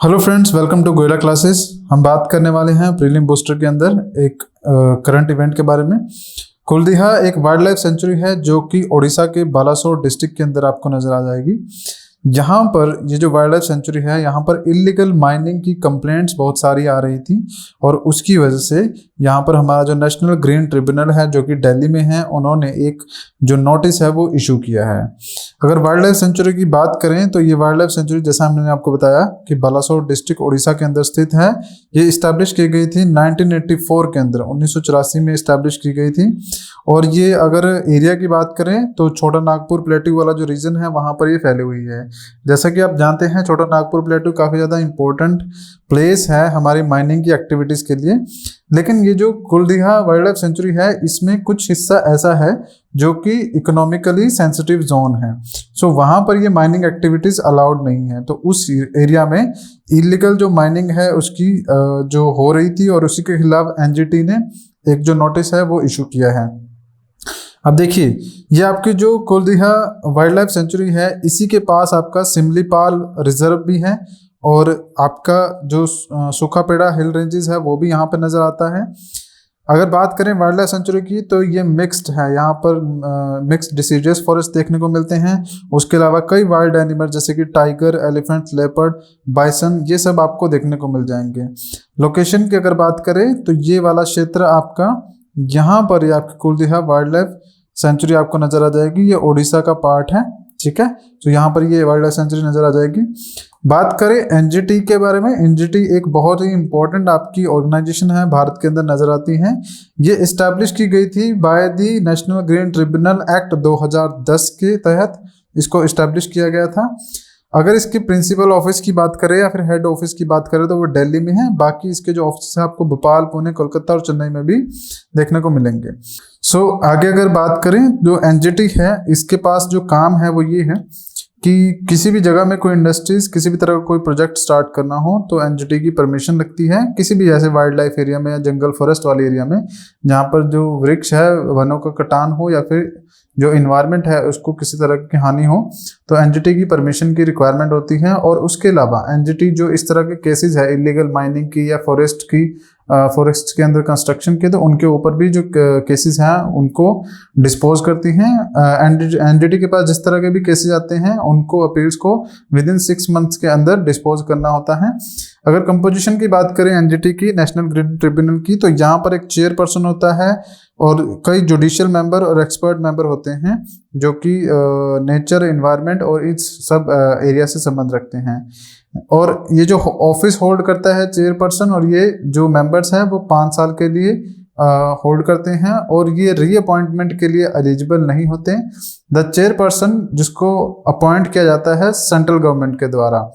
Hello friends, welcome to Goyla classes. हम बात करने वाले हैं प्रीलिम बूस्टर के अंदर एक करंट इवेंट के बारे में। कुलदीहा एक वाइल्ड लाइफ सेंचुरी है जो कि ओडिशा के बालासोर डिस्ट्रिक्ट के अंदर आपको नजर आ जाएगी। यहाँ पर ये जो वाइल्ड लाइफ सेंचुरी है, यहाँ पर इलीगल माइनिंग की कंप्लेंट्स बहुत सारी आ रही थी और उसकी वजह से यहाँ पर हमारा जो नेशनल ग्रीन ट्रिब्यूनल है जो कि दिल्ली में है, उन्होंने एक जो नोटिस है वो इशू किया है। अगर वाइल्ड लाइफ सेंचुरी की बात करें तो ये वाइल्ड लाइफ सेंचुरी, जैसा मैंने आपको बताया कि बालासोर डिस्ट्रिक्ट ओडिशा के अंदर स्थित है। ये इस्टेब्लिश की गई थी 1984 के अंदर, 1984 में इस्टेब्लिश की गई थी। और ये अगर एरिया की बात करें तो छोटा नागपुर प्लेट्यू वाला जो रीजन है वहाँ पर ये फैली हुई है। जैसा कि आप जानते हैं, छोटा नागपुर प्लेट्यू काफ़ी ज़्यादा इंपॉर्टेंट प्लेस है हमारी माइनिंग की एक्टिविटीज़ के लिए। लेकिन ये जो कुलदीहा वाइल्ड लाइफ सेंचुरी है, इसमें कुछ हिस्सा ऐसा है जो कि इकोनॉमिकली सेंसिटिव जोन है। सो वहाँ पर ये माइनिंग एक्टिविटीज़ अलाउड नहीं है। तो उस एरिया में इलीगल जो माइनिंग है उसकी जो हो रही थी और उसी के खिलाफ एनजीटी ने एक जो नोटिस है वो इशू किया है। अब देखिए, ये आपकी जो कुलदीहा वाइल्ड लाइफ सेंचुरी है, इसी के पास आपका सिमलीपाल रिजर्व भी है और आपका जो सुखापेड़ा हिल रेंजेस है वो भी यहाँ पर नज़र आता है। अगर बात करें वाइल्ड लाइफ सेंचुरी की तो ये मिक्स्ड है। यहाँ पर मिक्स्ड डिसीडियस फॉरेस्ट देखने को मिलते हैं। उसके अलावा कई वाइल्ड एनिमल जैसे कि टाइगर, एलिफेंट, लेपर्ड, बाइसन, ये सब आपको देखने को मिल जाएंगे। लोकेशन की अगर बात करें तो ये वाला क्षेत्र आपका, यहाँ पर ये आपकी कुलदीहा वाइल्ड लाइफ सेंचुरी आपको नजर आ जाएगी। ये ओडिशा का पार्ट है, ठीक है। तो यहाँ पर ये वाइल्ड लाइफ सेंचुरी नजर आ जाएगी। बात करें एनजीटी के बारे में, एनजीटी एक बहुत ही इंपॉर्टेंट आपकी ऑर्गेनाइजेशन है, भारत के अंदर नजर आती है। ये इस्टेब्लिश की गई थी by the national green tribunal act 2010 के तहत इसको इस्टेब्लिश किया गया था। अगर इसकी प्रिंसिपल ऑफिस की बात करें या फिर हेड ऑफिस की बात करें तो वो दिल्ली में है। बाकी इसके जो ऑफिस है आपको भोपाल, पुणे, कोलकाता और चेन्नई में भी देखने को मिलेंगे। सो आगे अगर बात करें, जो एनजीटी है इसके पास जो काम है वो ये है कि किसी भी जगह में कोई इंडस्ट्रीज, किसी भी तरह का कोई प्रोजेक्ट स्टार्ट करना हो तो एनजीटी की परमिशन लगती है। किसी भी ऐसे वाइल्ड लाइफ एरिया में या जंगल फॉरेस्ट वाले एरिया में जहाँ पर जो वृक्ष है, वनों का कटान हो या फिर जो इन्वायरमेंट है उसको किसी तरह की हानि हो, तो एनजीटी की परमिशन की रिक्वायरमेंट होती है। और उसके अलावा एनजीटी जो इस तरह के केसेस है इलीगल माइनिंग की या फॉरेस्ट के अंदर कंस्ट्रक्शन के, तो उनके ऊपर भी जो केसेस हैं उनको डिस्पोज करती हैं। एनजीटी के पास जिस तरह के भी केसेस आते हैं उनको अपील्स को विद इन 6 मंथ्स के अंदर डिस्पोज करना होता है। अगर कंपोजिशन की बात करें एनजीटी की, नेशनल ग्रीन ट्रिब्यूनल की, तो यहाँ पर एक चेयरपर्सन होता है और कई जुडिशियल मेंबर और एक्सपर्ट मेंबर होते हैं जो कि नेचर, एनवायरनमेंट और इस सब एरिया से संबंध रखते हैं। और ये जो ऑफिस होल्ड करता है चेयरपर्सन, और ये जो मेंबर्स हैं वो 5 साल के लिए होल्ड करते हैं और ये रीअपॉइंटमेंट के लिए एलिजिबल नहीं होते। द चेयरपर्सन जिसको अपॉइंट किया जाता है सेंट्रल गवर्नमेंट के द्वारा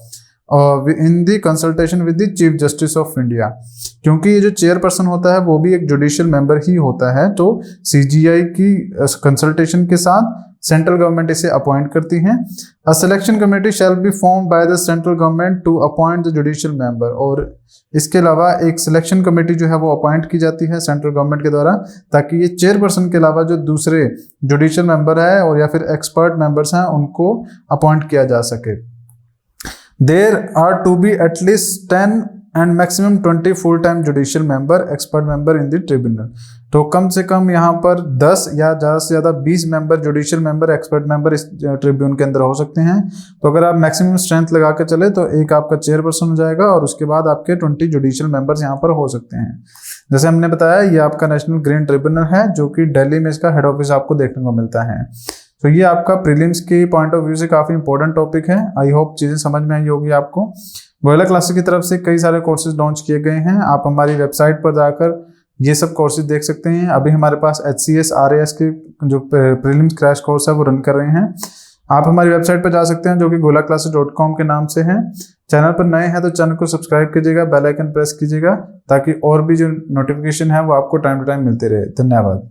in the consultation with the chief justice of India, क्योंकि ये जो चेयरपर्सन होता है वो भी एक जुडिशियल मेंबर ही होता है। तो सीजीआई की कंसल्टेशन के साथ सेंट्रल गवर्नमेंट इसे अपॉइंट करती है। A selection committee shall be formed by the central government to appoint the judicial member, और इसके अलावा एक सिलेक्शन कमेटी जो है वो अपॉइंट की जाती है सेंट्रल गवर्नमेंट के द्वारा, ताकि ये चेयरपर्सन के अलावा जो दूसरे जुडिशियल मेंबर है और या फिर एक्सपर्ट मेंबर्स हैं उनको अपॉइंट किया जा सके। There are to be at least 10 and maximum 20 full-time judicial member, expert member in the tribunal। तो कम से कम यहाँ पर 10 या ज़्यादा से ज़्यादा 20 member judicial member, expert member इस ट्रिब्यूनल के अंदर हो सकते हैं। तो अगर आप मैक्सिमम स्ट्रेंथ लगा के चले तो एक आपका चेयरपर्सन हो जाएगा और उसके बाद आपके 20 जुडिशियल मेंबर्स यहाँ पर हो सकते हैं। जैसे हमने बताया, ये आपका नेशनल ग्रीन ट्रिब्यूनल है जो कि दिल्ली में इसका हेड ऑफिस आपको देखने को मिलता है। तो ये आपका प्रीलिम्स के पॉइंट ऑफ व्यू से काफ़ी इंपॉर्टेंट टॉपिक है। आई होप चीज़ें समझ में आई होगी आपको। गोयला क्लासेस की तरफ से कई सारे कोर्सेज लॉन्च किए गए हैं। आप हमारी वेबसाइट पर जाकर ये सब कोर्सेज देख सकते हैं। अभी हमारे पास HCS RAS के जो प्रीलिम्स क्रैश कोर्स है वो रन कर रहे हैं। आप हमारी वेबसाइट पर जा सकते हैं जो कि golaclasses.com के नाम से है। चैनल पर नए हैं तो चैनल को सब्सक्राइब कीजिएगा, बेल आइकन प्रेस कीजिएगा ताकि और भी जो नोटिफिकेशन है वो आपको टाइम टू टाइम मिलते रहे। धन्यवाद।